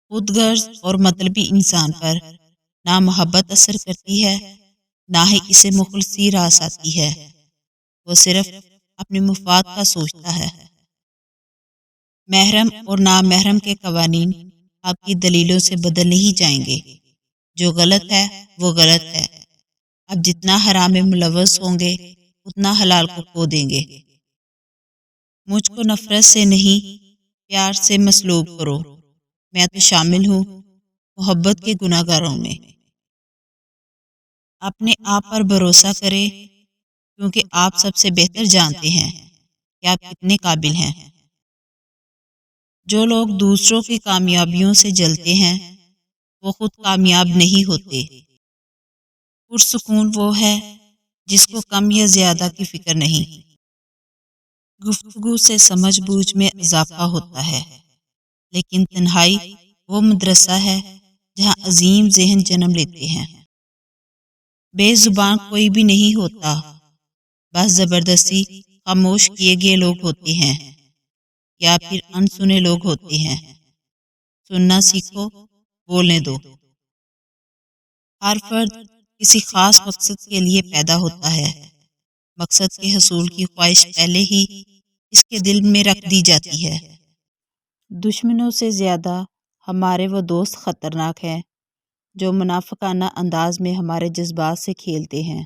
خود غرض اور مطلبی انسان پر نہ محبت اثر کرتی ہے، نہ ہی اسے مخلصی راس آتی ہے۔ وہ صرف اپنے مفاد کا سوچتا ہے۔ محرم اور نامحرم کے قوانین آپ کی دلیلوں سے بدل نہیں جائیں گے۔ جو غلط ہے وہ غلط ہے۔ اب جتنا حرام میں ملوث ہوں گے اتنا حلال کو کھو دیں گے۔ مجھ کو نفرت سے نہیں پیار سے مسلوب کرو، میں تو شامل ہوں محبت کے گناہ گاروں میں۔ اپنے آپ پر بھروسہ کرے کیونکہ آپ سب سے بہتر جانتے ہیں کہ آپ کتنے قابل ہیں۔ جو لوگ دوسروں کی کامیابیوں سے جلتے ہیں وہ خود کامیاب نہیں ہوتے۔ پرسکون وہ ہے جس کو کم یا زیادہ کی فکر نہیں۔ گفتگو سے سمجھ بوجھ میں اضافہ ہوتا ہے، لیکن تنہائی وہ مدرسہ ہے جہاں عظیم ذہن جنم لیتے ہیں۔ بے زبان کوئی بھی نہیں ہوتا، بس زبردستی خاموش کیے گئے لوگ ہوتے ہیں یا پھر انسنے لوگ ہوتے ہیں۔ سننا سیکھو، بولنے دو۔ ہر فرد کسی خاص مقصد کے لیے پیدا ہوتا ہے۔ مقصد کے حصول کی خواہش پہلے ہی اس کے دل میں رکھ دی جاتی ہے۔ دشمنوں سے زیادہ ہمارے وہ دوست خطرناک ہیں جو منافقانہ انداز میں ہمارے جذبات سے کھیلتے ہیں۔